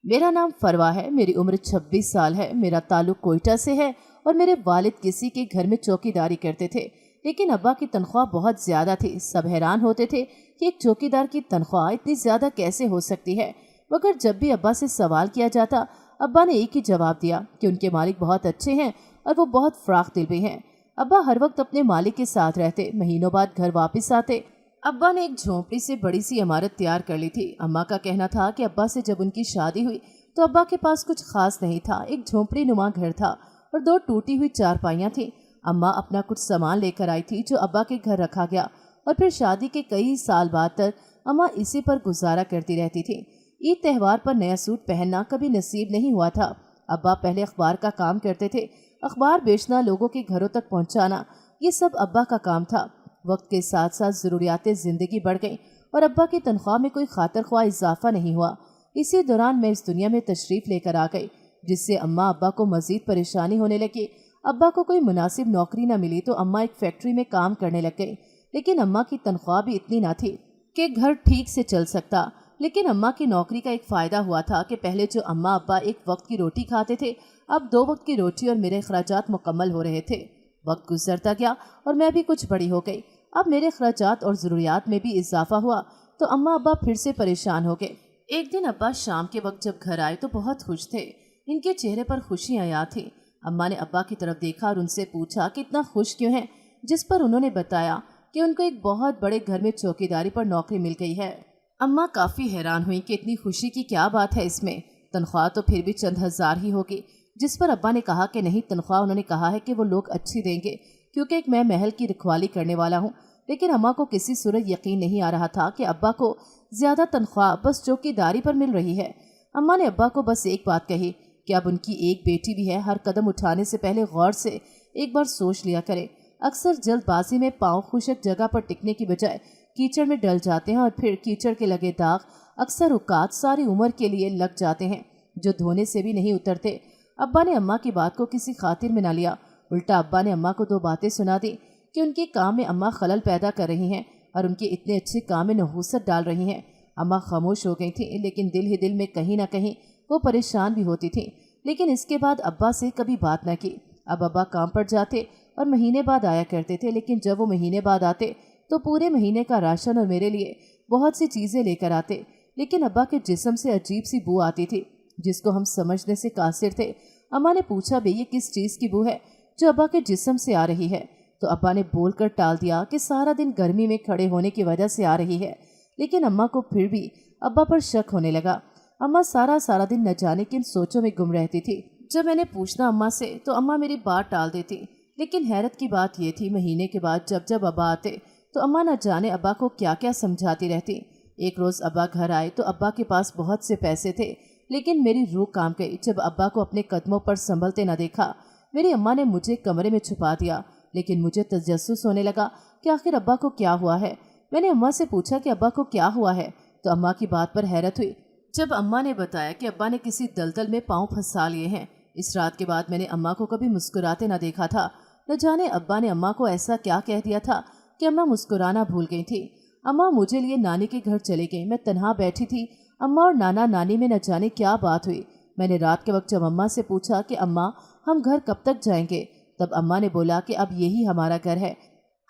मेरा नाम फरवा है, मेरी उम्र 26 साल है, मेरा ताल्लुक कोयटा से है और मेरे वालिद किसी के घर में चौकीदारी करते थे। लेकिन अब्बा की तनख्वाह बहुत ज़्यादा थी। सब हैरान होते थे कि एक चौकीदार की तनख्वाह इतनी ज़्यादा कैसे हो सकती है, मगर जब भी अब्बा से सवाल किया जाता अब्बा ने एक ही जवाब दिया कि उनके मालिक बहुत अच्छे हैं और वो बहुत फ़राख दिल भी हैं। अब्बा हर वक्त अपने मालिक के साथ रहते, महीनों बाद घर वापस आते। अब्बा ने एक झोंपड़ी से बड़ी सी इमारत तैयार कर ली थी। अम्मा का कहना था कि अब्बा से जब उनकी शादी हुई तो अब्बा के पास कुछ खास नहीं था। एक झोंपड़ी नुमा घर था और 2 टूटी हुई चारपाइयाँ थी। अम्मा अपना कुछ सामान लेकर आई थी जो अब्बा के घर रखा गया और फिर शादी के कई साल बाद तक अम्मा इसी पर गुजारा करती रहती थी। ईद त्यौहार पर नया सूट पहनना कभी नसीब नहीं हुआ था। अब्बा पहले अखबार का काम करते थे। अखबार बेचना, लोगों के घरों तक पहुंचाना, ये सब अब्बा का काम था। वक्त के साथ साथ ज़रूरियात ज़िंदगी बढ़ गई और अब्बा की तनख्वाह में कोई खातिर ख्वाह इजाफा नहीं हुआ। इसी दौरान मैं इस दुनिया में तशरीफ़ लेकर आ गई, जिससे अम्मा अब्बा को मज़ीद परेशानी होने लगी। अब्बा को कोई मुनासिब नौकरी न मिली तो अम्मा एक फैक्ट्री में काम करने लग गई। लेकिन अम्मा की तनख्वाह भी इतनी ना थी कि घर ठीक से चल सकता। लेकिन अम्मा की नौकरी का एक फ़ायदा हुआ था कि पहले जो अम्मा अब्बा एक वक्त की रोटी खाते थे, अब 2 वक्त की रोटी और मेरे अखराजात मुकम्मल हो रहे थे। वक्त गुजरता गया और मैं भी कुछ बड़ी हो गई। अब मेरे अखराजात और ज़रूरियात में भी इजाफा हुआ तो अम्मा अब्बा फिर से परेशान हो गए। एक दिन अब्बा शाम के वक्त जब घर आए तो बहुत खुश थे। इनके चेहरे पर खुशियाँ याद थी। अम्मा ने अब्बा की तरफ देखा और उनसे पूछा कि इतना खुश क्यों हैं, जिस पर उन्होंने बताया कि उनको एक बहुत बड़े घर में चौकीदारी पर नौकरी मिल गई है। अम्मा काफ़ी हैरान हुई कि इतनी खुशी की क्या बात है इसमें, तनख्वाह तो फिर भी चंद हज़ार ही होगी। जिस पर अब्बा ने कहा कि नहीं, तनख्वाह उन्होंने कहा है कि वो लोग अच्छी देंगे क्योंकि एक मैं महल की रखवाली करने वाला हूँ। लेकिन अम्मा को किसी सूरत यकीन नहीं आ रहा था कि अब्बा को ज़्यादा तनख्वाह बस चौकीदारी पर मिल रही है। अम्मा ने अब्बा को बस एक बात कही कि अब उनकी एक बेटी भी है, हर कदम उठाने से पहले गौर से एक बार सोच लिया करे। अक्सर जल्दबाजी में पाँव खुशक जगह पर टिकने की बजाय कीचड़ में डल जाते हैं और फिर कीचड़ के लगे दाग अक्सर औकात सारी उम्र के लिए लग जाते हैं, जो धोने से भी नहीं उतरते। अब्बा ने अम्मा की बात को किसी खातिर में ना लिया। उल्टा अब्बा ने अम्मा को 2 बातें सुना दी कि उनके काम में अम्मा खलल पैदा कर रही हैं और उनके इतने अच्छे काम में नहूसत डाल रही हैं। अम्मा खामोश हो गई थी, लेकिन दिल ही दिल में कहीं ना कहीं वो परेशान भी होती थी। लेकिन इसके बाद अब्बा से कभी बात न की। अब अब्बा काम पर जाते और महीने बाद आया करते थे, लेकिन जब वो महीने बाद आते तो पूरे महीने का राशन और मेरे लिए बहुत सी चीज़ें लेकर आते। लेकिन अब्बा के जिस्म से अजीब सी बू आती थी जिसको हम समझने से कासिर थे। अम्मा ने पूछा, भी ये किस चीज़ की बू है जो अब्बा के जिस्म से आ रही है? तो अब्बा ने बोलकर टाल दिया कि सारा दिन गर्मी में खड़े होने की वजह से आ रही है। लेकिन अम्मा को फिर भी अब्बा पर शक होने लगा। अम्मा सारा दिन न जाने किन सोचों में गुम रहती थी। जब मैंने पूछना अम्मा से तो अम्मा मेरी बात टाल देती। लेकिन हैरत की बात यह थी, महीने के बाद जब अब्बा आते तो अम्मा न जाने अब्बा को क्या क्या समझाती रहती। एक रोज़ अब्बा घर आए तो अब्बा के पास बहुत से पैसे थे, लेकिन मेरी रूह काम गई जब अब्बा को अपने कदमों पर संभलते न देखा। मेरी अम्मा ने मुझे कमरे में छुपा दिया, लेकिन मुझे तजस्सुस होने लगा कि आखिर अब्बा को क्या हुआ है। मैंने अम्मा से पूछा कि अब्बा को क्या हुआ है, तो अम्मा की बात पर हैरत हुई जब अम्मा ने बताया कि अब्बा ने किसी दलदल में पाँव फंसा लिए हैं। इस रात के बाद मैंने अम्मा को कभी मुस्कुराते न देखा था। न जाने अब्बा ने अम्मा को ऐसा क्या कह दिया था कि अम्मा मुस्कुराना भूल गई थी। अम्मा मुझे लिए नानी के घर चले गई। मैं तन्हा बैठी थी। अम्मा और नाना नानी में न जाने क्या बात हुई। मैंने रात के वक्त जब अम्मा से पूछा कि अम्मा हम घर कब तक जाएंगे, तब अम्मा ने बोला कि अब यही हमारा घर है,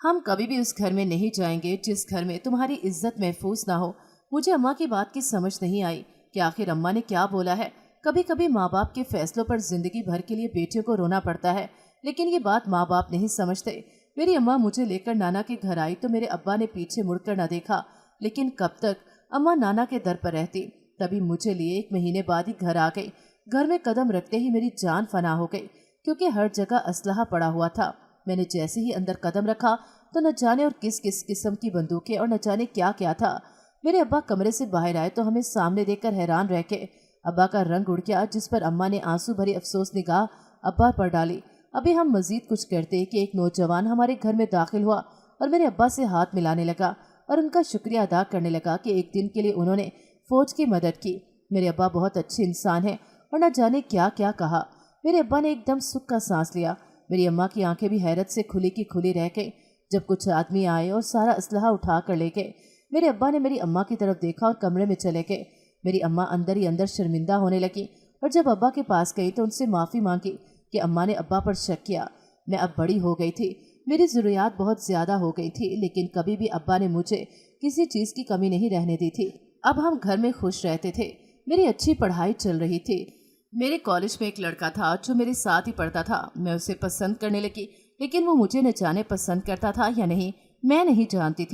हम कभी भी उस घर में नहीं जाएंगे जिस घर में तुम्हारी इज्जत महफूज ना हो। मुझे अम्मा की बात की समझ नहीं आई कि आखिर अम्मा ने क्या बोला है। कभी कभी माँ बाप के फैसलों पर जिंदगी भर के लिए बेटियों को रोना पड़ता है, लेकिन ये बात माँ बाप नहीं समझते। मेरी अम्मा मुझे लेकर नाना के घर आई तो मेरे अब्बा ने पीछे मुड़कर न देखा। लेकिन कब तक अम्मा नाना के दर पर रहती। तभी मुझे लिए 1 महीने बाद ही घर आ गई। घर में कदम रखते ही मेरी जान फना हो गई, क्योंकि हर जगह असलहा पड़ा हुआ था। मैंने जैसे ही अंदर कदम रखा तो न जाने और किस किस किस्म की बंदूकें और न जाने क्या क्या था। मेरे अब्बा कमरे से बाहर आए तो हमें सामने देखकर हैरान रह गए। अब्बा का रंग उड़ गया, जिस पर अम्मा ने आंसू भरी अफसोस निगाह अब्बा पर डाली। अभी हम मजीद कुछ करते कि एक नौजवान हमारे घर में दाखिल हुआ और मेरे अब्बा से हाथ मिलाने लगा और उनका शुक्रिया अदा करने लगा कि एक दिन के लिए उन्होंने फौज की मदद की। मेरे अब्बा बहुत अच्छे इंसान हैं और न जाने क्या क्या कहा। मेरे अब्बा ने एकदम सुख का सांस लिया। मेरी अम्मा की आंखें भी हैरत से खुली की खुली रह गई जब कुछ आदमी आए और सारा असलहा उठा कर ले गए। मेरे अब्बा ने मेरी अम्मा की तरफ देखा और कमरे में चले गए। मेरी अम्मा अंदर ही अंदर शर्मिंदा होने लगी और जब अब्बा के पास गई तो उनसे माफ़ी मांगी कि अम्मा ने अब्बा पर शक किया। मैं अब बड़ी हो गई थी, मेरी ज़रूरियात बहुत ज़्यादा हो गई थी, लेकिन कभी भी अब्बा ने मुझे किसी चीज़ की कमी नहीं रहने दी थी। अब हम घर में खुश रहते थे, मेरी अच्छी पढ़ाई चल रही थी। मेरे कॉलेज में एक लड़का था जो मेरे साथ ही पढ़ता था। मैं उसे पसंद करने लगी, लेकिन वो मुझे न जाने पसंद करता था या नहीं, मैं नहीं जानती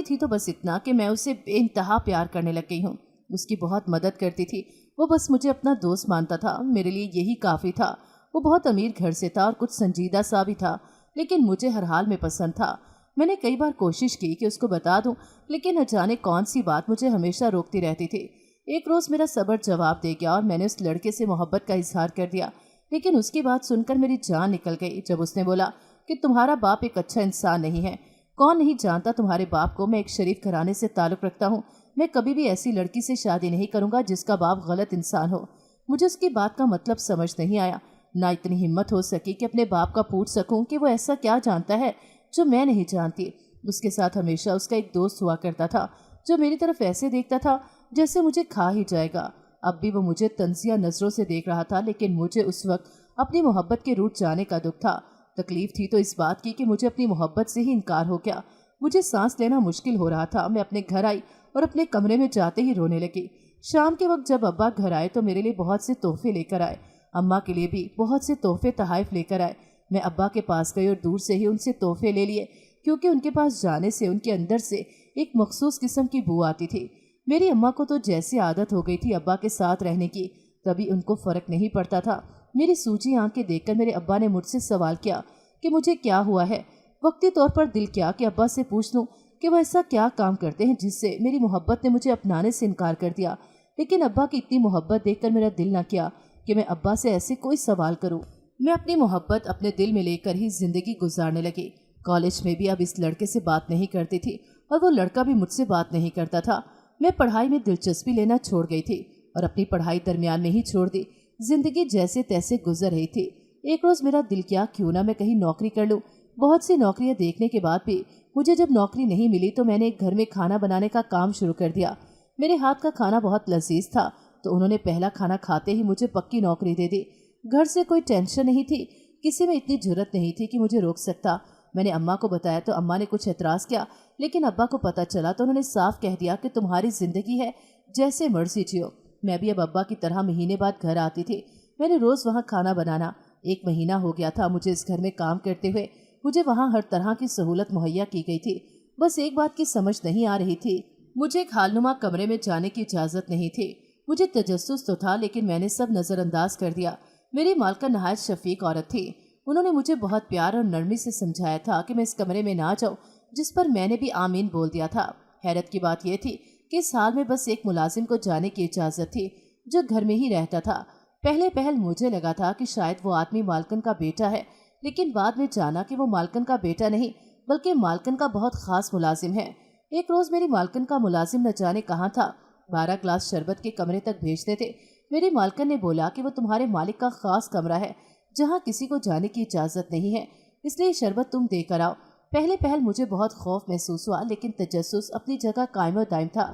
थी तो बस इतना कि मैं उसे बेइंतहा प्यार करने लग गई हूँ। उसकी बहुत मदद करती थी, वो बस मुझे अपना दोस्त मानता था, मेरे लिए यही काफ़ी था। वो बहुत अमीर घर से था और कुछ संजीदा सा भी था, लेकिन मुझे हर हाल में पसंद था। मैंने कई बार कोशिश की कि उसको बता दूं, लेकिन न जाने कौन सी बात मुझे हमेशा रोकती रहती थी। एक रोज़ मेरा सब्र जवाब दे गया और मैंने उस लड़के से मोहब्बत का इजहार कर दिया, लेकिन उसकी बात सुनकर मेरी जान निकल गई जब उसने बोला कि तुम्हारा बाप एक अच्छा इंसान नहीं है। कौन नहीं जानता तुम्हारे बाप को, मैं एक शरीफ घराने से ताल्लुक़ रखता हूँ। मैं कभी भी ऐसी लड़की से शादी नहीं करूँगा जिसका बाप गलत इंसान हो। मुझे उसकी बात का मतलब समझ नहीं आया, ना इतनी हिम्मत हो सकी कि अपने बाप का पूछ सकूं कि वो ऐसा क्या जानता है जो मैं नहीं जानती। उसके साथ हमेशा उसका एक दोस्त हुआ करता था जो मेरी तरफ ऐसे देखता था जैसे मुझे खा ही जाएगा। अब भी वो मुझे तंजिया नज़रों से देख रहा था, लेकिन मुझे उस वक्त अपनी मोहब्बत के रूठ जाने का दुख था। तकलीफ थी तो इस बात की कि मुझे अपनी मोहब्बत से ही इनकार हो गया। मुझे सांस लेना मुश्किल हो रहा था। मैं अपने घर आई और अपने कमरे में जाते ही रोने लगी। शाम के वक्त जब अब्बा घर आए तो मेरे लिए बहुत से तोहफे लेकर आए, अम्मा के लिए भी बहुत से तोहफे तहाइफ लेकर आए। मैं अब्बा के पास गई और दूर से ही उनसे तोहफे ले लिए, क्योंकि उनके पास जाने से उनके अंदर से एक मखसूस किस्म की बू आती थी। मेरी अम्मा को तो जैसी आदत हो गई थी अब्बा के साथ रहने की, तभी उनको फ़र्क नहीं पड़ता था। मेरी सूजी आंखें देखकर मेरे अब्बा ने मुझसे सवाल किया कि मुझे क्या हुआ है। वक्ती तौर पर दिल किया कि अब्बा से पूछ लूँ कि वह ऐसा क्या काम करते हैं जिससे मेरी मोहब्बत ने मुझे अपनाने से इनकार कर दिया, लेकिन अब्बा की इतनी मोहब्बत देखकर मेरा दिल न किया कि मैं अब्बा से ऐसे कोई सवाल करूं। मैं अपनी मोहब्बत अपने दिल में लेकर ही जिंदगी गुजारने लगी। कॉलेज में भी अब इस लड़के से बात नहीं करती थी और वो लड़का भी मुझसे बात नहीं करता था। मैं पढ़ाई में दिलचस्पी लेना छोड़ गई थी और अपनी पढ़ाई दरमियान में ही छोड़ दी। जिंदगी जैसे तैसे गुजर रही थी। एक रोज़ मेरा दिल किया क्यों ना मैं कहीं नौकरी कर लूँ। बहुत सी नौकरियाँ देखने के बाद भी मुझे जब नौकरी नहीं मिली तो मैंने एक घर में खाना बनाने का काम शुरू कर दिया। मेरे हाथ का खाना बहुत लजीज था, तो उन्होंने पहला खाना खाते ही मुझे पक्की नौकरी दे दी। घर से कोई टेंशन नहीं थी, किसी में इतनी जरूरत नहीं थी कि मुझे रोक सकता। मैंने अम्मा को बताया तो अम्मा ने कुछ एतराज़ किया, लेकिन अब्बा को पता चला तो उन्होंने साफ कह दिया कि तुम्हारी ज़िंदगी है, जैसे मर्जी जियो। मैं भी अब अब्बा की तरह महीने बाद घर आती थी। मैंने रोज़ वहाँ खाना बनाना। 1 महीना हो गया था मुझे इस घर में काम करते हुए। मुझे वहाँ हर तरह की सहूलत मुहैया की गई थी। बस एक बात की समझ नहीं आ रही थी, मुझे एक हालनुमा कमरे में जाने की इजाज़त नहीं थी। मुझे तजस्सुस तो था, लेकिन मैंने सब नज़रअंदाज कर दिया। मेरी मालका नहायत शफीक औरत थी। उन्होंने मुझे बहुत प्यार और नरमी से समझाया था कि मैं इस कमरे में ना जाऊँ, जिस पर मैंने भी आमीन बोल दिया था। हैरत की बात यह थी कि इस हाल में बस एक मुलाजिम को जाने की इजाज़त थी जो घर में ही रहता था। पहल मुझे लगा था कि शायद वो आदमी मालकन का बेटा है, लेकिन बाद में जाना कि वो मालकन का बेटा नहीं बल्कि मालकन का बहुत ख़ास मुलाजिम है। एक रोज़ मेरी मालकन का मुलाजिम न जाने कहाँ था, 12 ग्लास शरबत के कमरे तक भेजते थे। मेरी मालकन ने बोला कि वो तुम्हारे मालिक का ख़ास कमरा है जहाँ किसी को जाने की इजाज़त नहीं है, इसलिए शरबत तुम देकर आओ। पहल मुझे बहुत खौफ महसूस हुआ, लेकिन तजस्सुस अपनी जगह कायम और दायम था।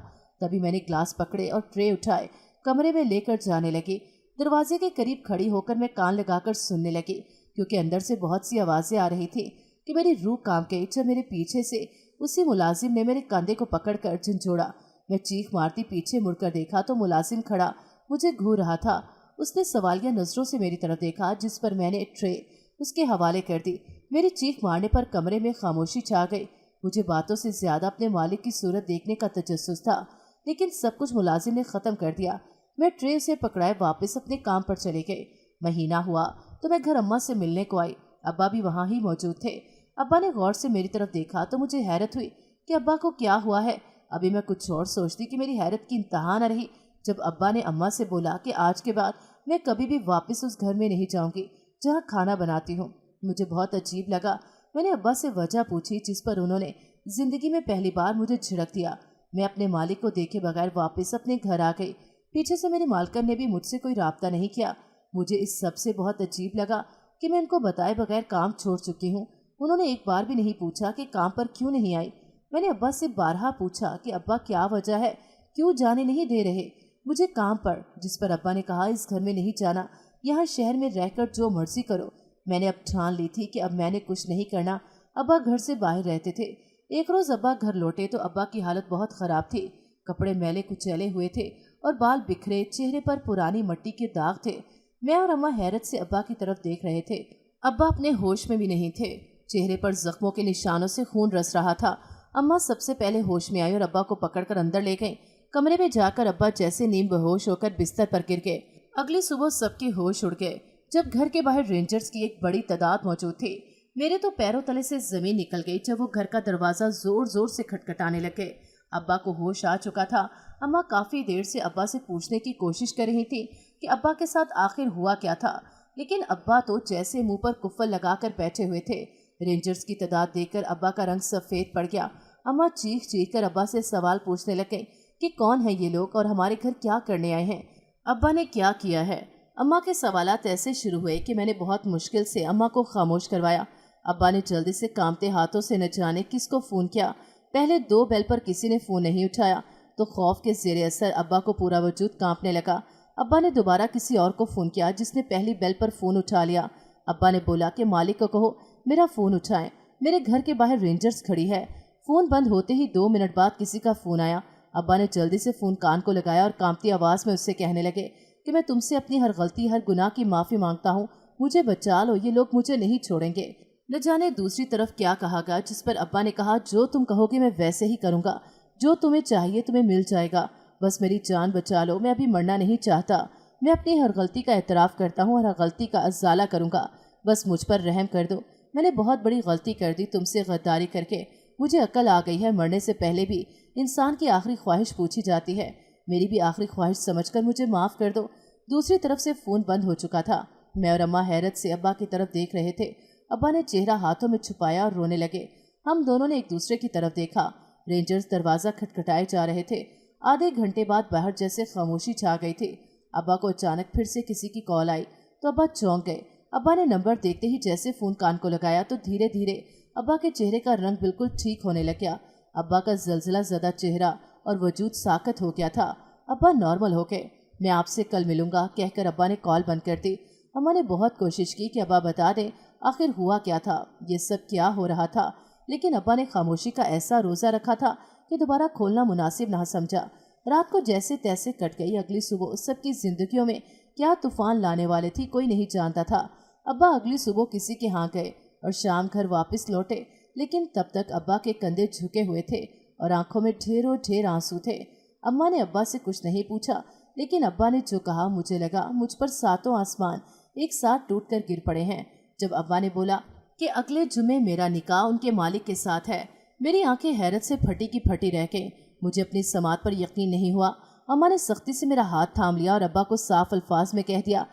तभी मैंने ग्लास पकड़े और ट्रे उठाए, कमरे में लेकर जाने लगी। दरवाजे के करीब खड़ी होकर मैं कान लगाकर सुनने लगी, क्योंकि अंदर से बहुत सी आवाज़ें आ रही थी कि मेरी रूह कांप गई जब मेरे पीछे से उसी मुलाजिम ने मेरे कंधे को पकड़कर झंझोड़ा। मैं चीख मारती पीछे मुड़कर देखा तो मुलाजिम खड़ा मुझे घूर रहा था। उसने सवालिया नज़रों से मेरी तरफ देखा, जिस पर मैंने ट्रे उसके हवाले कर दी। मेरी चीख मारने पर कमरे में खामोशी छा गई। मुझे बातों से ज़्यादा अपने मालिक की सूरत देखने का तजस्सुस था, लेकिन सब कुछ मुलाजिम ने ख़त्म कर दिया। मैं ट्रे से पकड़ाए वापस अपने काम पर चले गए। महीना हुआ तो मैं घर अम्मा से मिलने को आई। अब्बा भी वहाँ ही मौजूद थे। अब्बा ने गौर से मेरी तरफ देखा तो मुझे हैरत हुई कि अब्बा को क्या हुआ है। अभी मैं कुछ और सोचती कि मेरी हैरत की इंतहा न रही जब अब्बा ने अम्मा से बोला कि आज के बाद मैं कभी भी वापस उस घर में नहीं जाऊंगी जहाँ खाना बनाती हूँ। मुझे बहुत अजीब लगा। मैंने अब्बा से वजह पूछी, जिस पर उन्होंने ज़िंदगी में पहली बार मुझे झिड़क दिया। मैं अपने मालिक को देखे बगैर वापस अपने घर आ गई। पीछे से मेरी मालकन ने भी मुझसे कोई राब्ता नहीं किया। मुझे इस सब से बहुत अजीब लगा कि मैं उनको बताए बगैर काम छोड़ चुकी हूँ। उन्होंने एक बार भी नहीं पूछा कि काम पर क्यों नहीं आई। मैंने अब्बा से बारहा पूछा कि अब्बा क्या वजह है क्यों जाने नहीं दे रहे? मुझे काम पर, जिस पर अब्बा ने कहा इस घर में नहीं जाना, यहाँ शहर में रहकर जो मर्जी करो। मैंने अब ठान ली थी कि अब मैंने कुछ नहीं करना। अब्बा घर से बाहर रहते थे। एक रोज अब्बा घर लौटे तो अब्बा की हालत बहुत खराब थी। कपड़े मैले कुचैले हुए थे और बाल बिखरे, चेहरे पर पुरानी मट्टी के दाग थे। मैं और अम्मा हैरत से अब्बा की तरफ देख रहे थे। अब्बा अपने होश में भी नहीं थे। चेहरे पर जख्मों के निशानों से खून रस रहा था। अम्मा सबसे पहले होश में आई और अब्बा को पकड़कर अंदर ले गईं। कमरे में जाकर अब्बा जैसे नीम बेहोश होकर बिस्तर पर गिर गए। अगली सुबह सबके होश उड़ गए जब घर के बाहर रेंजर्स की एक बड़ी तादाद मौजूद थी। मेरे तो पैरों तले से जमीन निकल गई जब वो घर का दरवाजा जोर जोर से खटखटाने लगे। अब्बा को होश आ चुका था। अम्मा काफी देर से अब्बा से पूछने की कोशिश कर रही थी कि अब्बा के साथ आखिर हुआ क्या था, लेकिन अब्बा तो जैसे मुंह पर कुफ्फल लगाकर बैठे हुए थे। रेंजर्स की तादाद देखकर अब्बा का रंग सफेद पड़ गया। अम्मा चीख चीख कर अब्बा से सवाल पूछने लगे कि कौन है ये लोग और हमारे घर क्या करने आए हैं, अब्बा ने क्या किया है। अम्मा के सवालात ऐसे शुरू हुए कि मैंने बहुत मुश्किल से अम्मा को खामोश करवाया। अब्बा ने जल्दी से कांपते हाथों से न जाने किसको फ़ोन किया। पहले 2 बेल पर किसी ने फ़ोन नहीं उठाया तो खौफ के ज़ेरे असर अब्बा को पूरा वजूद कांपने लगा। अब्बा ने दोबारा किसी और को फ़ोन किया जिसने पहली बेल पर फ़ोन उठा लिया। अब्बा ने बोला कि मालिक को कहो मेरा फ़ोन उठाएं, मेरे घर के बाहर रेंजर्स खड़ी है। फ़ोन बंद होते ही 2 मिनट बाद किसी का फ़ोन आया। अब्बा ने जल्दी से फ़ोन कान को लगाया और कांपती आवाज़ में उससे कहने लगे कि मैं तुमसे अपनी हर गलती, हर गुनाह की माफ़ी मांगता हूँ, मुझे बचा लो, ये लोग मुझे नहीं छोड़ेंगे। न जाने दूसरी तरफ क्या कहा गया, जिस पर अब्बा ने कहा जो तुम कहोगे मैं वैसे ही करूँगा, जो तुम्हें चाहिए तुम्हें मिल जाएगा, बस मेरी जान बचा लो, मैं अभी मरना नहीं चाहता, मैं अपनी हर गलती का एतराफ़ करता हूँ और हर गलती का अज़ाला करूँगा, बस मुझ पर रहम कर दो, मैंने बहुत बड़ी गलती कर दी तुमसे गद्दारी करके, मुझे अक्ल आ गई है, मरने से पहले भी इंसान की आखिरी ख्वाहिश पूछी जाती है, मेरी भी आखिरी ख्वाहिश समझकर मुझे माफ़ कर दो। दूसरी तरफ से फ़ोन बंद हो चुका था। मैं और अम्मा हैरत से अब्बा की तरफ देख रहे थे। अब्बा ने चेहरा हाथों में छुपाया और रोने लगे। हम दोनों ने एक दूसरे की तरफ देखा। रेंजर्स दरवाज़ा खटखटाए जा रहे थे। आधे घंटे बाद बाहर जैसे खामोशी छा गई थी। अब्बा को अचानक फिर से किसी की कॉल आई तो अब्बा चौंक गए। अब्बा ने नंबर देखते ही जैसे फ़ोन कान को लगाया तो धीरे धीरे अब्बा के चेहरे का रंग बिल्कुल ठीक होने लग गया। अब्बा का जलजला ज़दा चेहरा और वजूद साकत हो गया था। अब्बा नॉर्मल हो गए। मैं आपसे कल मिलूंगा कहकर अब्बा ने कॉल बंद कर दी। अम्मा ने बहुत कोशिश की कि अब्बा बता दें आखिर हुआ क्या था, ये सब क्या हो रहा था, लेकिन अब्बा ने खामोशी का ऐसा रोज़ा रखा था कि दोबारा खोलना मुनासिब ना समझा। रात को जैसे तैसे कट गई। अगली सुबह सबकी जिंदगियों में क्या तूफान लाने वाले थी कोई नहीं जानता था। अब्बा अगली सुबह किसी के यहाँ गए और शाम घर वापस लौटे, लेकिन तब तक अब्बा के कंधे झुके हुए थे और आंखों में ढेरों ढेर आंसू थे। अम्मा ने अब्बा से कुछ नहीं पूछा, लेकिन अब्बा ने जो कहा मुझे लगा मुझ पर 7 आसमान एक साथ टूटकर गिर पड़े हैं। जब अब्बा ने बोला कि अगले जुमे मेरा निकाह उनके मालिक के साथ है, मेरी आंखें हैरत से फटी की फटी रह गईं। मुझे अपनी समात पर यकीन नहीं हुआ। अम्मा ने सख्ती से मेरा हाथ थाम लिया और अब्बा को साफ अल्फाज में कह दिया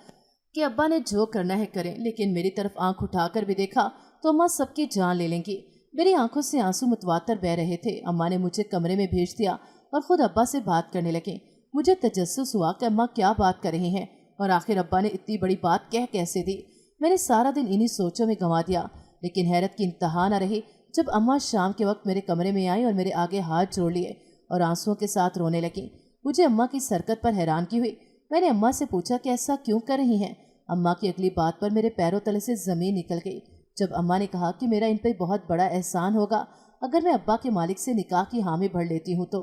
कि अब्बा ने जो करना है करें, लेकिन मेरी तरफ आंख उठाकर भी देखा तो अम्मा सबकी जान ले लेंगी। मेरी आंखों से आंसू मुतवातर बह रहे थे। अम्मा ने मुझे कमरे में भेज दिया और खुद अब्बा से बात करने लगे। मुझे तजस्सुस हुआ कि अम्मा क्या बात कर रही हैं और आखिर अब्बा ने इतनी बड़ी बात कह कैसे दी। मैंने सारा दिन इन्हीं सोचों में गंवा दिया, लेकिन हैरत की इंतहा न रही जब अम्मा शाम के वक्त मेरे कमरे में आई और मेरे आगे हाथ जोड़ लिए और आंसुओं के साथ रोने लगी। मुझे अम्मा की सरकत पर हैरानगी हुई। मैंने अम्मा से पूछा कि ऐसा क्यों कर रही हैं। अम्मा की अगली बात पर मेरे पैरों तले से ज़मीन निकल गई जब अम्मा ने कहा कि मेरा इन पर बहुत बड़ा एहसान होगा अगर मैं अब्बा के मालिक से निकाह की हामी भर लेती हूँ तो।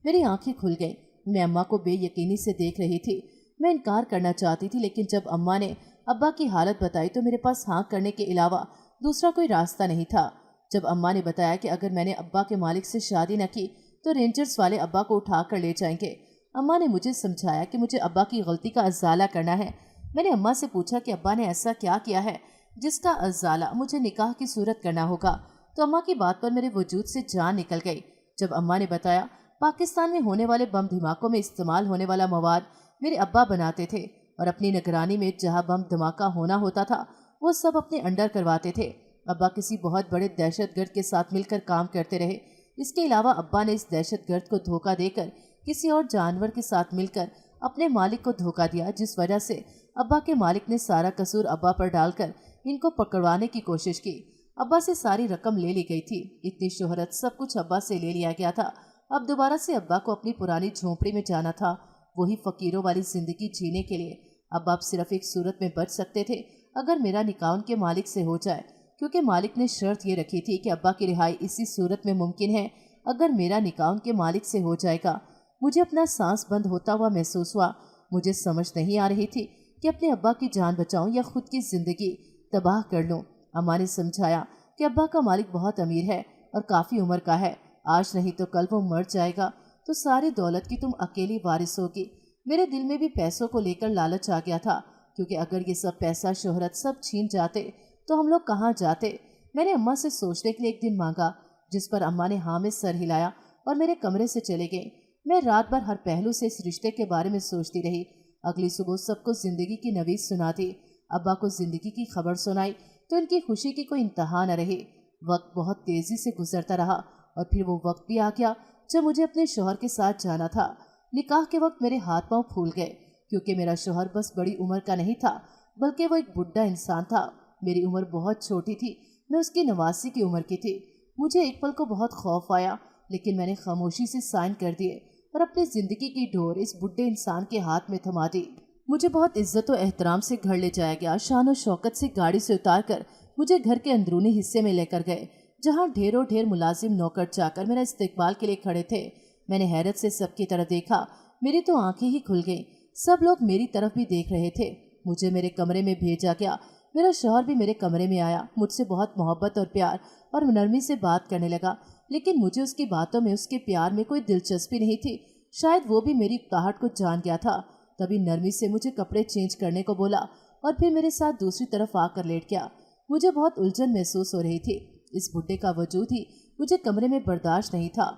मेरी आंखें खुल गईं। मैं अम्मा को बेयकीनी से देख रही थी। मैं इनकार करना चाहती थी, लेकिन जब अम्मा ने अब्बा की हालत बताई तो मेरे पास हाँ करने के अलावा दूसरा कोई रास्ता नहीं था। जब अम्मा ने बताया कि अगर मैंने अब्बा के मालिक से शादी न की तो रेंजर्स वाले अब्बा को उठा कर ले जाएंगे। अम्मा ने मुझे समझाया कि मुझे अब्बा की गलती का अज़ाला करना है। मैंने अम्मा से पूछा कि अब्बा ने ऐसा क्या किया है जिसका अज़ाला मुझे निकाह की सूरत करना होगा, तो अम्मा की बात पर मेरे वजूद से जान निकल गई जब अम्मा ने बताया पाकिस्तान में होने वाले बम धमाकों में इस्तेमाल होने वाला मवाद मेरे अब्बा बनाते थे और अपनी निगरानी में जहाँ बम धमाका होना होता था वो सब अपने अंडर करवाते थे। अब्बा किसी बहुत बड़े दहशतगर्द के साथ मिलकर काम करते रहे। इसके अलावा अब्बा ने इस दहशतगर्द को धोखा देकर किसी और जानवर के साथ मिलकर अपने मालिक को धोखा दिया, जिस वजह से अब्बा के मालिक ने सारा कसूर अब्बा पर डालकर इनको पकड़वाने की कोशिश की। अब्बा से सारी रकम ले ली गई थी। इतनी शोहरत सब कुछ अब्बा से ले लिया गया था। अब दोबारा से अब्बा को अपनी पुरानी झोंपड़ी में जाना था, वही फकीरों वाली जिंदगी जीने के लिए। अब सिर्फ एक सूरत में बच सकते थे, अगर मेरा निकाह उनके मालिक से हो जाए, क्योंकि मालिक ने शर्त ये रखी थी कि अब्बा की रिहाई इसी सूरत में मुमकिन है अगर मेरा निकाह उनके मालिक से हो जाएगा। मुझे अपना सांस बंद होता हुआ महसूस हुआ। मुझे समझ नहीं आ रही थी कि अपने अब्बा की जान बचाऊं या खुद की जिंदगी तबाह कर लूं। अम्मा ने समझाया कि अब्बा का मालिक बहुत अमीर है और काफ़ी उम्र का है, आज नहीं तो कल वो मर जाएगा, तो सारी दौलत की तुम अकेली वारिस होगी। मेरे दिल में भी पैसों को लेकर लालच आ गया था, क्योंकि अगर ये सब पैसा शोहरत सब छीन जाते तो हम लोग कहाँ जाते। मैंने अम्मा से सोचने के लिए एक दिन मांगा, जिस पर अम्मा ने हाँ में सर हिलाया और मेरे कमरे से चले गए। मैं रात भर हर पहलू से इस रिश्ते के बारे में सोचती रही। अगली सुबह सबको जिंदगी की नवीद सुनाती। अब्बा को जिंदगी की खबर सुनाई तो इनकी खुशी की कोई इंतहा न रही। वक्त बहुत तेजी से गुजरता रहा और फिर वो वक्त भी आ गया जब मुझे अपने शौहर के साथ जाना था। निकाह के वक्त मेरे हाथ पांव फूल गए, क्योंकि मेरा शौहर बस बड़ी उम्र का नहीं था, बल्कि वो एक बुढ़ा इंसान था। मेरी उम्र बहुत छोटी थी, मैं उसकी 89 की उम्र की थी। मुझे एक पल को बहुत खौफ आया, लेकिन मैंने खामोशी से साइन कर दिए और अपनी जिंदगी की डोर इस बुढ़े इंसान के हाथ में थमा दी। मुझे बहुत इज्जत और एहतराम से घर ले जाया गया। शान और शौकत से गाड़ी से उतारकर मुझे घर के अंदरूनी हिस्से में लेकर गए, जहां ढेरों ढेर मुलाजिम नौकर चाकर मेरा इस्तकबाल के लिए खड़े थे। मैंने हैरत से सबकी तरफ देखा, मेरी तो आंखें ही खुल गईं। सब लोग मेरी तरफ भी देख रहे थे। मुझे मेरे कमरे में भेजा गया। मेरा शौहर भी मेरे कमरे में आया, मुझसे बहुत मोहब्बत और प्यार और नरमी से बात करने लगा, लेकिन मुझे उसकी बातों में, उसके प्यार में कोई दिलचस्पी नहीं थी। शायद वो भी मेरी उकताहट को जान गया था। तभी नरमी से मुझे कपड़े चेंज करने को बोला और फिर मेरे साथ दूसरी तरफ आकर लेट गया। मुझे बहुत उलझन महसूस हो रही थी। इस बुड्ढे का वजूद ही मुझे कमरे में बर्दाश्त नहीं था।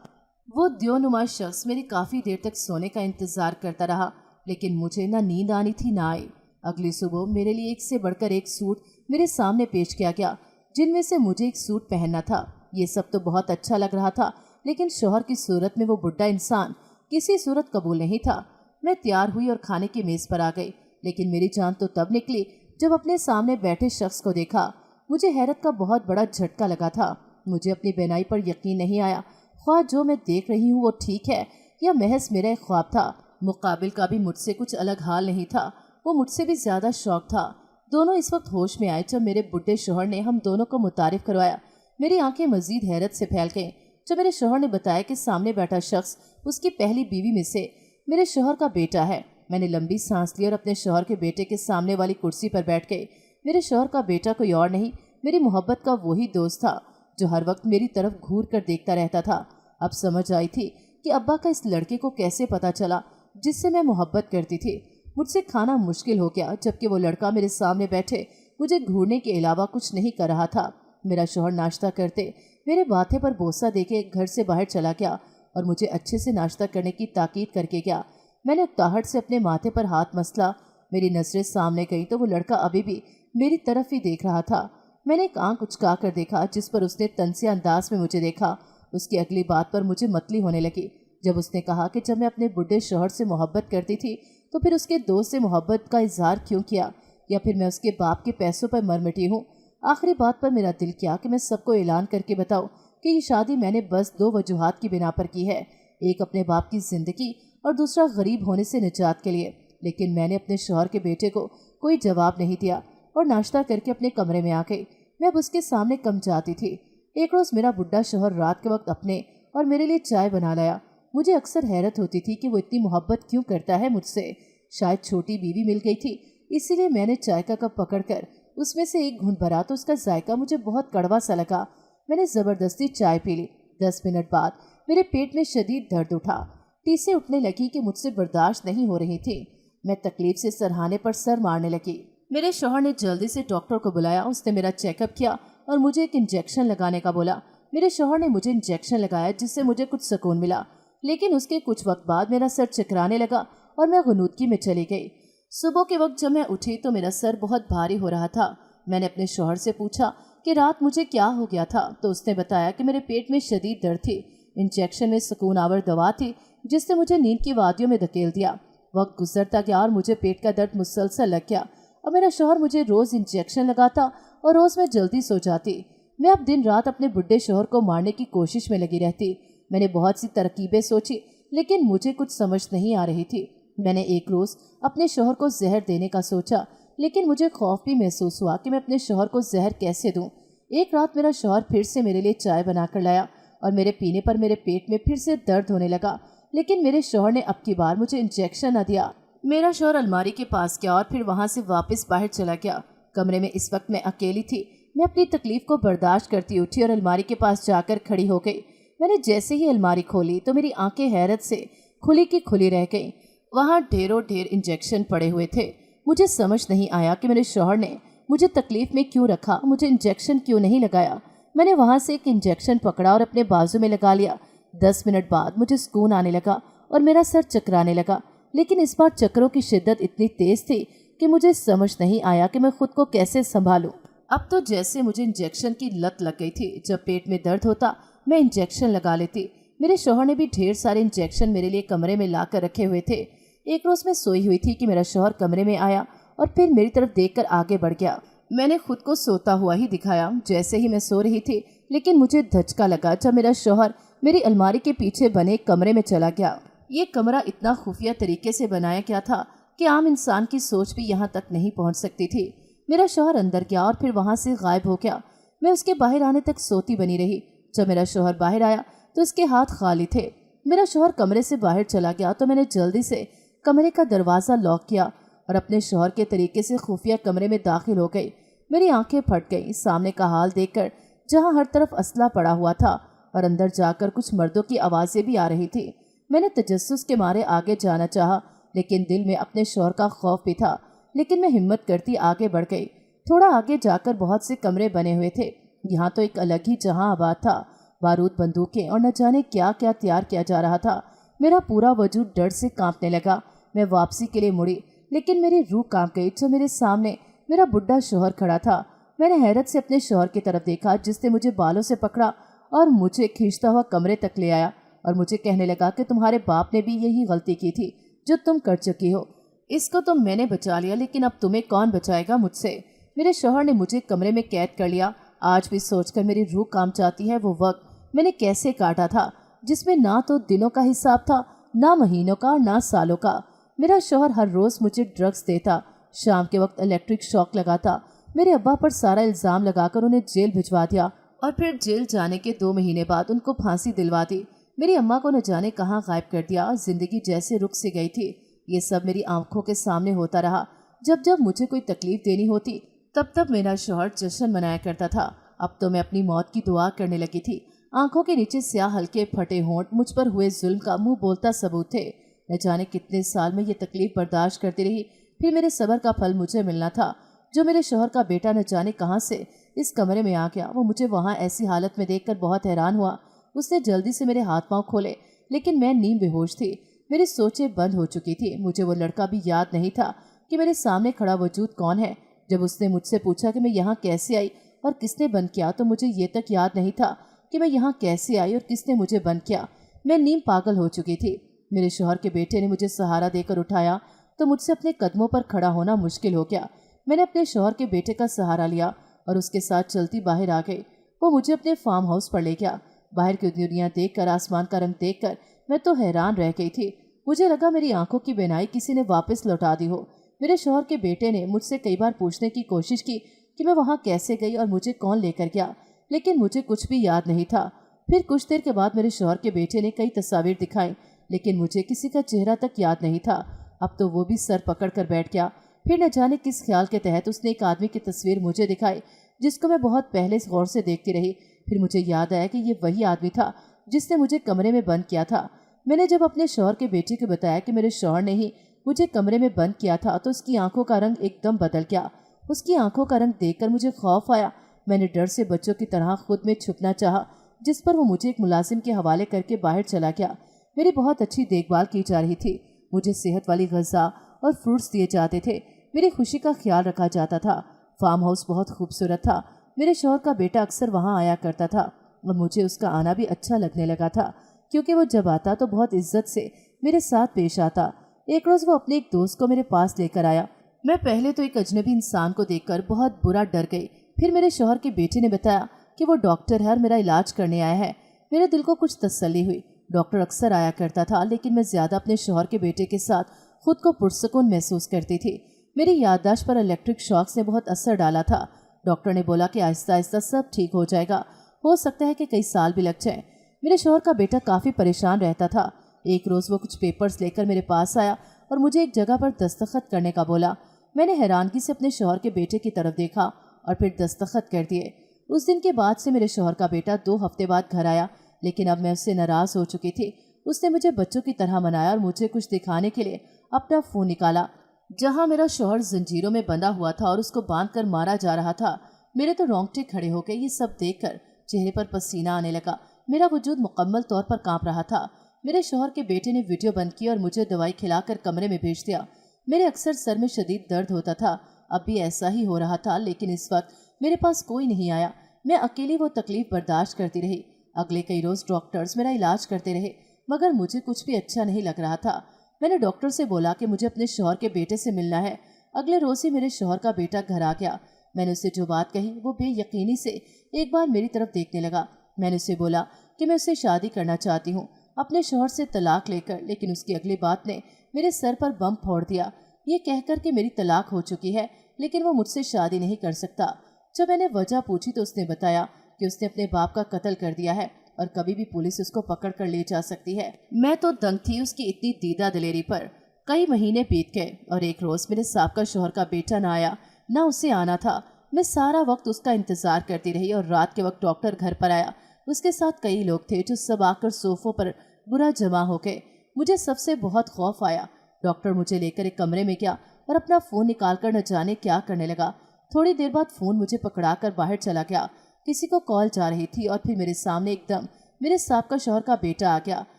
वो द्योनुमा शख्स मेरी काफ़ी देर तक सोने का इंतज़ार करता रहा, लेकिन मुझे ना नींद आनी थी ना आई। अगली सुबह मेरे लिए एक से बढ़कर एक सूट मेरे सामने पेश किया गया, जिनमें से मुझे एक सूट पहनना था। ये सब तो बहुत अच्छा लग रहा था, लेकिन शौहर की सूरत में वो बुढ़ा इंसान किसी सूरत कबूल नहीं था। मैं तैयार हुई और खाने की मेज़ पर आ गई, लेकिन मेरी जान तो तब निकली जब अपने सामने बैठे शख्स को देखा। मुझे हैरत का बहुत बड़ा झटका लगा था। मुझे अपनी बेनाई पर यकीन नहीं आया। ख्वाह जो मैं देख रही हूँ वो ठीक है या महज मेरा एक ख्वाब था। मुकाबिल का भी मुझसे कुछ अलग हाल नहीं था, वो मुझसे भी ज़्यादा शौक था। दोनों इस वक्त होश में आए जब मेरे बुढ़े शौहर ने हम दोनों को मुतारिफ करवाया। मेरी आंखें मजीद हैरत से फैल गईं जब मेरे शौहर ने बताया कि सामने बैठा शख्स उसकी पहली बीवी में से मेरे शौहर का बेटा है। मैंने लंबी सांस ली और अपने शौहर के बेटे के सामने वाली कुर्सी पर बैठ गई। मेरे शौहर का बेटा कोई और नहीं, मेरी मोहब्बत का वही दोस्त था जो हर वक्त मेरी तरफ घूर कर देखता रहता था। अब समझ आई थी कि अब्बा का इस लड़के को कैसे पता चला जिससे मैं मोहब्बत करती थी। मुझसे खाना मुश्किल हो गया, जबकि वो लड़का मेरे सामने बैठे मुझे घूरने के अलावा कुछ नहीं कर रहा था। मेरा शौहर नाश्ता करते मेरे माथे पर बोसा देके घर से बाहर चला गया और मुझे अच्छे से नाश्ता करने की ताकीद करके गया। मैंने उकताहट से अपने माथे पर हाथ मसला। मेरी नजरें सामने गई तो वो लड़का अभी भी मेरी तरफ ही देख रहा था। मैंने एक आंख उचका कर देखा, जिस पर उसने तनसे अंदाज में मुझे देखा। उसकी अगली बात पर मुझे मतली होने लगी, जब उसने कहा कि जब मैं अपने बुढ़े शौहर से मोहब्बत करती थी तो फिर उसके दोस्त से मोहब्बत का इजहार क्यों किया, या फिर मैं उसके बाप के पैसों पर मर मिटी हूँ। आखिरी बात पर मेरा दिल किया कि मैं सबको ऐलान करके बताऊं कि ये शादी मैंने बस 2 वजूहात की बिना पर की है, एक अपने बाप की जिंदगी और दूसरा गरीब होने से निजात के लिए। लेकिन मैंने अपने शौहर के बेटे को कोई जवाब नहीं दिया और नाश्ता करके अपने कमरे में आ गई। मैं अब उसके सामने कम जाती थी। एक रोज़ मेरा बुढ़ा शौहर रात के वक्त अपने और मेरे लिए चाय बना लाया। मुझे अक्सर हैरत होती थी कि वो इतनी मोहब्बत क्यों करता है मुझसे। शायद छोटी बीवी मिल गई थी, इसीलिए मैंने चाय का कप पकड़कर उसमें से एक घूंट भरा तो उसका जायका मुझे बहुत कड़वा सा लगा। मैंने ज़बरदस्ती चाय पी ली। 10 मिनट बाद मेरे पेट में शदीद दर्द उठा। टीसें उठने लगी कि मुझसे बर्दाश्त नहीं हो रही थी। मैं तकलीफ से सरहाने पर सर मारने लगी। मेरे शौहर ने जल्दी से डॉक्टर को बुलाया। उसने मेरा चेकअप किया और मुझे एक इंजेक्शन लगाने का बोला। मेरे शौहर ने मुझे इंजेक्शन लगाया, जिससे मुझे कुछ सुकून मिला, लेकिन उसके कुछ वक्त बाद मेरा सर चकराने लगा और मैं गुनूदगी में चली गई। सुबह के वक्त जब मैं उठी तो मेरा सर बहुत भारी हो रहा था। मैंने अपने शौहर से पूछा कि रात मुझे क्या हो गया था, तो उसने बताया कि मेरे पेट में शदीद दर्द थी। इंजेक्शन में सुकून आवर दवा थी, जिससे मुझे नींद की वादियों में धकेल दिया। वक्त गुजरता गया और मुझे पेट का दर्द मुसलसल लग गया और मेरा शौहर मुझे रोज़ इंजेक्शन लगाता और रोज़ मैं जल्दी सो जाती। मैं अब दिन रात अपने बुढ़े शौहर को मारने की कोशिश में लगी रहती। میں نے بہت سی ترکیبیں سوچی لیکن مجھے کچھ سمجھ نہیں آ رہی تھی۔ میں نے ایک روز اپنے شوہر کو زہر دینے کا سوچا، لیکن مجھے خوف بھی محسوس ہوا کہ میں اپنے شوہر کو زہر کیسے دوں۔ ایک رات میرا شوہر پھر سے میرے لیے چائے بنا کر لایا اور میرے پینے پر میرے پیٹ میں پھر سے درد ہونے لگا، لیکن میرے شوہر نے اب کی بار مجھے انجیکشن نہ دیا۔ میرا شوہر الماری کے پاس گیا اور پھر وہاں سے واپس باہر چلا گیا۔ کمرے میں اس وقت میں اکیلی تھی۔ میں اپنی تکلیف کو برداشت کرتی اٹھی اور الماری کے پاس جا کر کھڑی ہو گئی۔ میں نے جیسے ہی الماری کھولی تو میری آنکھیں حیرت سے کھلی کی کھلی رہ گئیں۔ وہاں ڈھیروں ڈھیر انجیکشن پڑے ہوئے تھے۔ مجھے سمجھ نہیں آیا کہ میرے شوہر نے مجھے تکلیف میں کیوں رکھا، مجھے انجیکشن کیوں نہیں لگایا۔ میں نے وہاں سے ایک انجیکشن پکڑا اور اپنے بازو میں لگا لیا۔ 10 منٹ بعد مجھے سکون آنے لگا اور میرا سر چکرانے لگا، لیکن اس بار چکروں کی شدت اتنی تیز تھی کہ مجھے سمجھ نہیں آیا کہ میں خود کو کیسے سنبھالوں۔ اب تو جیسے مجھے انجیکشن کی لت لگ گئی تھی۔ جب پیٹ میں درد ہوتا میں انجیکشن لگا لیتی۔ میرے شوہر نے بھی ڈھیر سارے انجیکشن میرے لیے کمرے میں لا کر رکھے ہوئے تھے۔ ایک روز میں سوئی ہوئی تھی کہ میرا شوہر کمرے میں آیا اور پھر میری طرف دیکھ کر آگے بڑھ گیا۔ میں نے خود کو سوتا ہوا ہی دکھایا جیسے ہی میں سو رہی تھی، لیکن مجھے دھچکا لگا جب میرا شوہر میری الماری کے پیچھے بنے کمرے میں چلا گیا۔ یہ کمرہ اتنا خفیہ طریقے سے بنایا گیا تھا کہ عام انسان کی سوچ بھی یہاں تک نہیں پہنچ سکتی تھی۔ میرا شوہر اندر گیا اور پھر وہاں سے غائب ہو گیا۔ میں اس کے باہر آنے تک سوتی بنی رہی۔ جب میرا شوہر باہر آیا تو اس کے ہاتھ خالی تھے۔ میرا شوہر کمرے سے باہر چلا گیا تو میں نے جلدی سے کمرے کا دروازہ لاک کیا اور اپنے شوہر کے طریقے سے خفیہ کمرے میں داخل ہو گئی۔ میری آنکھیں پھٹ گئیں سامنے کا حال دیکھ کر، جہاں ہر طرف اسلحہ پڑا ہوا تھا اور اندر جا کر کچھ مردوں کی آوازیں بھی آ رہی تھی۔ میں نے تجسس کے مارے آگے جانا چاہا، لیکن دل میں اپنے شوہر کا خوف بھی تھا، لیکن میں ہمت کرتی آگے بڑھ گئی۔ تھوڑا آگے جا کر بہت سے کمرے بنے ہوئے تھے۔ یہاں تو ایک الگ ہی جہاں آباد تھا۔ بارود، بندوقیں اور نہ جانے کیا کیا تیار کیا جا رہا تھا۔ میرا پورا وجود ڈر سے کانپنے لگا۔ میں واپسی کے لیے مڑی، لیکن میری روح کانپ گئی جب میرے سامنے میرا بڈھا شوہر کھڑا تھا۔ میں نے حیرت سے اپنے شوہر کی طرف دیکھا، جس نے مجھے بالوں سے پکڑا اور مجھے کھینچتا ہوا کمرے تک لے آیا اور مجھے کہنے لگا کہ تمہارے باپ نے بھی یہی غلطی کی تھی جو تم کر چکی ہو۔ اس کو تو میں نے بچا لیا، لیکن اب تمہیں کون بچائے گا مجھ سے؟ میرے شوہر نے مجھے کمرے میں قید کر لیا۔ آج بھی سوچ کر میری روح کانپ جاتی ہے وہ وقت میں نے کیسے کاٹا تھا، جس میں نہ تو دنوں کا حساب تھا، نہ مہینوں کا، نہ سالوں کا۔ میرا شوہر ہر روز مجھے ڈرگز دیتا، شام کے وقت الیکٹرک شاک لگاتا، میرے ابا پر سارا الزام لگا کر انہیں جیل بھجوا دیا اور پھر جیل جانے کے 2 مہینے بعد ان کو پھانسی دلوا دی۔ میری اماں کو نہ جانے کہاں غائب کر دیا۔ زندگی جیسے رک سی گئی تھی۔ یہ سب میری آنکھوں کے سامنے ہوتا رہا۔ جب جب مجھے کوئی تکلیف دینی ہوتی تب میرا شوہر جشن منایا کرتا تھا۔ اب تو میں اپنی موت کی دعا کرنے لگی تھی۔ آنکھوں کے نیچے سیاہ ہلکے پھٹے ہونٹ مجھ پر ہوئے ظلم کا منہ بولتا ثبوت تھے۔ نہ جانے کتنے سال میں یہ تکلیف برداشت کرتی رہی، پھر میرے صبر کا پھل مجھے ملنا تھا۔ جو میرے شوہر کا بیٹا نہ جانے کہاں سے اس کمرے میں آ گیا، وہ مجھے وہاں ایسی حالت میں دیکھ کر بہت حیران ہوا۔ اس نے جلدی سے میرے ہاتھ پاؤں کھولے، لیکن میں نیم بے ہوش تھی۔ میری سوچیں بند ہو چکی تھی۔ مجھے وہ لڑکا بھی یاد نہیں تھا کہ میرے سامنے کھڑا وجود کون ہے۔ جب اس نے مجھ سے پوچھا کہ میں یہاں کیسے آئی اور کس نے بند کیا، تو مجھے یہ تک یاد نہیں تھا کہ میں یہاں کیسے آئی اور کس نے مجھے بند کیا۔ میں نیم پاگل ہو چکی تھی۔ میرے شوہر کے بیٹے نے مجھے سہارا دے کر اٹھایا تو مجھ سے اپنے قدموں پر کھڑا ہونا مشکل ہو گیا۔ میں نے اپنے شوہر کے بیٹے کا سہارا لیا اور اس کے ساتھ چلتی باہر آ گئی۔ وہ مجھے اپنے فارم ہاؤس پر لے گیا۔ باہر کی دنیا دیکھ کر، آسمان کا رنگ دیکھ کر میں تو حیران رہ گئی تھی۔ مجھے لگا میری آنکھوں کی بینائی کسی نے واپس لوٹا دی ہو۔ میرے شوہر کے بیٹے نے مجھ سے کئی بار پوچھنے کی کوشش کی کہ میں وہاں کیسے گئی اور مجھے کون لے کر گیا، لیکن مجھے کچھ بھی یاد نہیں تھا۔ پھر کچھ دیر کے بعد میرے شوہر کے بیٹے نے کئی تصاویر دکھائیں، لیکن مجھے کسی کا چہرہ تک یاد نہیں تھا۔ اب تو وہ بھی سر پکڑ کر بیٹھ گیا۔ پھر نہ جانے کس خیال کے تحت اس نے ایک آدمی کی تصویر مجھے دکھائی، جس کو میں بہت پہلے غور سے دیکھتی رہی۔ پھر مجھے یاد آیا کہ یہ وہی آدمی تھا جس نے مجھے کمرے میں بند کیا تھا۔ میں نے جب اپنے شوہر کے بیٹے کو بتایا کہ میرے شوہر نے ہی مجھے کمرے میں بند کیا تھا، تو اس کی آنکھوں کا رنگ ایک دم بدل گیا۔ اس کی آنکھوں کا رنگ دیکھ کر مجھے خوف آیا۔ میں نے ڈر سے بچوں کی طرح خود میں چھپنا چاہا، جس پر وہ مجھے ایک ملازم کے حوالے کر کے باہر چلا گیا۔ میری بہت اچھی دیکھ بھال کی جا رہی تھی۔ مجھے صحت والی غذا اور فروٹس دیے جاتے تھے۔ میری خوشی کا خیال رکھا جاتا تھا۔ فارم ہاؤس بہت خوبصورت تھا۔ میرے شوہر کا بیٹا اکثر وہاں آیا کرتا تھا اور مجھے اس کا آنا بھی اچھا لگنے لگا تھا، کیونکہ وہ جب آتا تو بہت عزت سے میرے ساتھ پیش آتا۔ ایک روز وہ اپنے ایک دوست کو میرے پاس لے کر آیا۔ میں پہلے تو ایک اجنبی انسان کو دیکھ کر بہت برا ڈر گئی۔ پھر میرے شوہر کے بیٹے نے بتایا کہ وہ ڈاکٹر ہے اور میرا علاج کرنے آیا ہے۔ मेरे दिल को कुछ तसल्ली हुई। डॉक्टर अक्सर आया करता था, लेकिन मैं ज़्यादा अपने शौहर के बेटे के साथ खुद को पुरसुकून महसूस करती थी। मेरी याददाश्त पर इलेक्ट्रिक शॉक्स ने बहुत असर डाला था। डॉक्टर ने बोला कि आहिस्ता आहिस्ता सब ठीक हो जाएगा, हो सकता है कि कई साल भी लग जाए। मेरे शौहर का बेटा काफ़ी परेशान रहता था। एक रोज़ वो कुछ पेपर्स लेकर मेरे पास आया और मुझे एक जगह पर दस्तखत करने का बोला। मैंने हैरानगी से अपने शौहर के बेटे की तरफ देखा और फिर दस्तखत कर दिए। उस दिन के बाद से मेरे शौहर का बेटा 2 हफ्ते बाद घर आया, लेकिन अब मैं उससे नाराज़ हो चुकी थी। उसने मुझे बच्चों की तरह मनाया और मुझे कुछ दिखाने के लिए अपना फ़ोन निकाला, जहाँ मेरा शौहर जंजीरों में बंधा हुआ था और उसको बांध कर मारा जा रहा था। मेरे तो रोंगटे खड़े हो गए। ये सब देखकर चेहरे पर पसीना आने लगा। मेरा वजूद मुकम्मल तौर पर कांप रहा था। मेरे शौहर के बेटे ने वीडियो बंद की और मुझे दवाई खिलाकर कमरे में भेज दिया। मेरे अक्सर सर में शदीद दर्द होता था। अब भी ऐसा ही हो रहा था, लेकिन इस वक्त मेरे पास कोई नहीं आया। मैं अकेली वो तकलीफ बर्दाश्त करती रही। अगले कई रोज़ डॉक्टर्स मेरा इलाज करते रहे, मगर मुझे कुछ भी अच्छा नहीं लग रहा था। मैंने डॉक्टर से बोला कि मुझे अपने शौहर के बेटे से मिलना है। अगले रोज़ ही मेरे शौहर का बेटा घर आ गया। मैंने उससे जो बात कही, वो बेयकीनी से एक बार मेरी तरफ देखने लगा। मैंने उससे बोला कि मैं उससे शादी करना चाहती हूँ, अपने शौहर से तलाक लेकर। लेकिन उसकी अगली बात ने मेरे सर पर बम फोड़ दिया, ये कहकर कि मेरी तलाक हो चुकी है, लेकिन वो मुझसे शादी नहीं कर सकता। जब मैंने वजह पूछी तो उसने बताया कि उसने अपने बाप का कत्ल कर दिया है और कभी भी पुलिस उसको पकड़ कर ले जा सकती है। मैं तो दंग थी उसकी इतनी दीदा दिलेरी पर। कई महीने बीत गए और एक रोज़ मेरे साहब का शौहर का बेटा ना आया, ना उसे आना था। मैं सारा वक्त उसका इंतज़ार करती रही और रात के वक्त डॉक्टर घर पर आया। उसके साथ कई लोग थे जो सब आकर सोफ़ों पर बुरा जमा हो गए। मुझे सबसे बहुत खौफ आया। डॉक्टर मुझे लेकर एक कमरे में गया और अपना फ़ोन निकालकर न जाने क्या करने लगा। थोड़ी देर बाद फ़ोन मुझे पकड़ाकर बाहर चला गया। किसी को कॉल जा रही थी और फिर मेरे सामने एकदम मेरे साहब का शौहर का बेटा आ गया।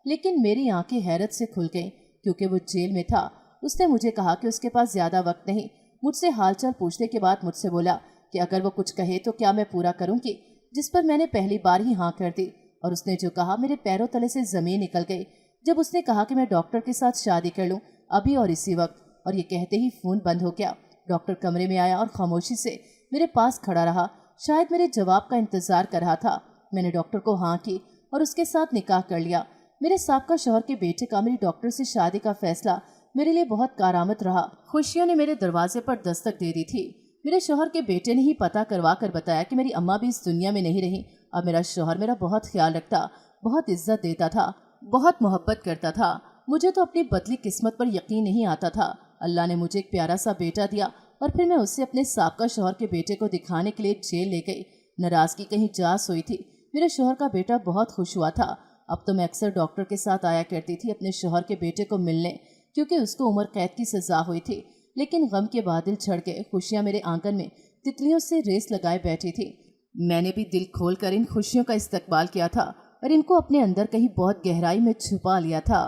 लेकिन मेरी आंखें हैरत से खुल गईं, क्योंकि वो जेल में था। उसने मुझे कहा कि उसके पास ज़्यादा वक्त नहीं। मुझसे हालचाल पूछने के बाद मुझसे बोला कि अगर वो कुछ कहे तो क्या मैं पूरा करूँगी, जिस पर मैंने पहली बार ही हाँ कर दी। और उसने जो कहा, मेरे पैरों तले से ज़मीन निकल गई जब उसने कहा कि मैं डॉक्टर के साथ शादी कर लूँ, अभी और इसी वक्त। और ये कहते ही फ़ोन बंद हो गया। डॉक्टर कमरे में आया और खामोशी से मेरे पास खड़ा रहा, शायद मेरे जवाब का इंतज़ार कर रहा था। मैंने डॉक्टर को हाँ की और उसके साथ निकाह कर लिया। मेरे साहब शौहर के बेटे का मेरी डॉक्टर से शादी का फैसला मेरे लिए बहुत कारामद रहा। खुशियों ने मेरे दरवाजे पर दस्तक दे दी थी। मेरे शौहर के बेटे ने ही पता करवा कर बताया कि मेरी अम्मा भी इस दुनिया में नहीं रही। अब मेरा शौहर मेरा बहुत ख्याल रखता, बहुत इज्जत देता था, बहुत मोहब्बत करता था। मुझे तो अपनी बदली किस्मत पर यकीन नहीं आता था। अल्लाह ने मुझे एक प्यारा सा बेटा दिया और फिर मैं उससे अपने साहब शौहर के बेटे को दिखाने के लिए जेल ले गई। नाराज़गी कहीं जा सोई थी। मेरे शौहर का बेटा बहुत खुश हुआ था। अब तो मैं अक्सर डॉक्टर के साथ आया करती थी अपने शौहर के बेटे को मिलने, क्योंकि उसको उम्र कैद की सज़ा हुई थी। लेकिन गम के बादल छड़ गए। खुशियाँ मेरे आंगन में तितलियों से रेस लगाए बैठी थी। मैंने भी दिल खोल कर इन खुशियों का इस्तकबाल किया था और इनको अपने अंदर कहीं बहुत गहराई में छुपा लिया था।